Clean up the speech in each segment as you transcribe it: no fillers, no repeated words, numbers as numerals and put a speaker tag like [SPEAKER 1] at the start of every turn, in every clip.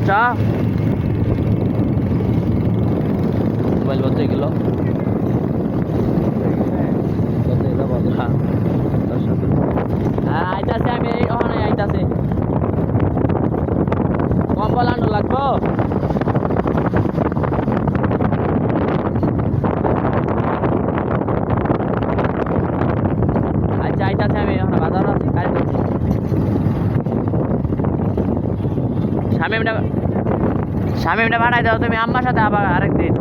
[SPEAKER 1] বুঝছ মোবাইল বলতে গেল আইতাছে আমি ওখানে আইতাছে কম্বল আনো লাগবো আচ্ছা আইতাছে আমি ওখানে বাজার আছি কারেন্ট আছে শামিমটা ভাড়াই দাও তুমি আম্মার সাথে আবার আরেকদিন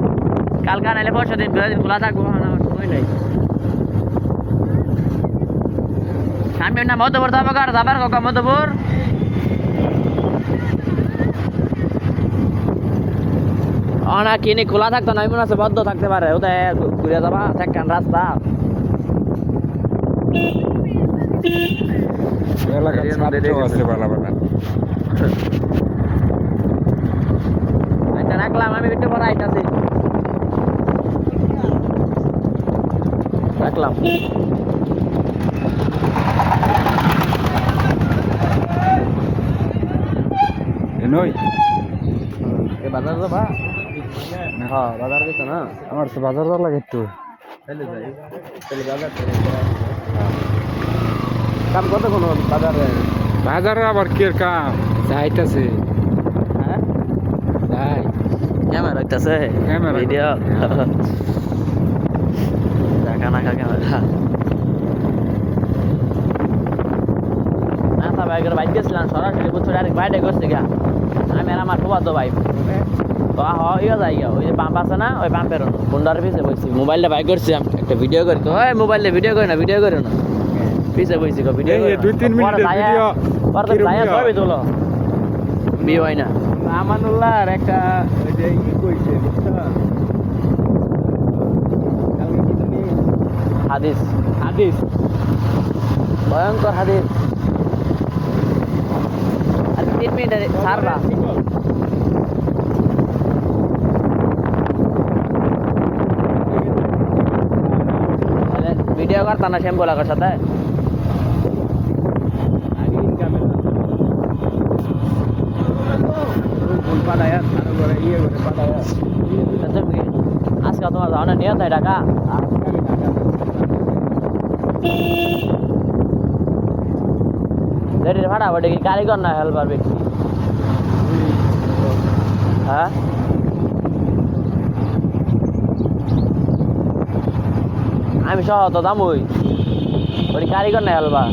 [SPEAKER 1] কালকে নাইলে পরশু দিন খোলা থাকবো আমার সময় নেই শামিম না মধ্যপুর যাবার কাকা মধ্যপুর না কিনে খোলা থাকতো না মনে আছে বদ্ধ থাকতে পারে ওদের ঘুরে যাবা একখান রাস্তা আচ্ছা রাখলাম আমি একটু পরে আইতাছি রাখলাম বাজার যাবা হ্যাঁ বাজার দিত না
[SPEAKER 2] আমার তো বাজার যাওয়া লাগে একটু
[SPEAKER 1] কাম কত কোনো বাজারে
[SPEAKER 2] বাজারে আবার কি কাম যাইতাছে
[SPEAKER 1] হ্যাঁ
[SPEAKER 2] যাই
[SPEAKER 1] ক্যামেরা হইতাছে
[SPEAKER 2] ক্যামেরা
[SPEAKER 1] ভিডিও দেখা না ক্যামেরা না বাইকের বাইক গেছিলাম সরাসরি বুঝছো ডাইরেক্ট বাইরে করছে গা আমি আর আমার খুব ভাই ইয়ে যাই ওই যে পাম্প আছে না ওই পাম্পের কোনটার পিছিয়ে বসছি মোবাইলটা বাইক করছি একটা ভিডিও করি তো ওই মোবাইলে ভিডিও করি না পিছিয়ে বসছি ভিডিও
[SPEAKER 2] 2-3 মিনিটের ভিডিও
[SPEAKER 1] ছবি তোলো বিয়ে হয় না
[SPEAKER 2] আমানুল্লাহ আর একটা ওই যে কইছে বুঝছো
[SPEAKER 1] হাদিস ভয়ঙ্কর হাদিস আর 3 মিনিট ছাড়বা ভিডিও করতা না শ্যাম্পু লাগার সাথে আজকে তোমার যাও না নিয়ে তাই টাকা গাড়ির ভাড়া ওটা কি কারিগর না হেল্পার ব্যক্তি হ্যাঁ আমি সহ তো দামই ওই কারিগর না হেল্পার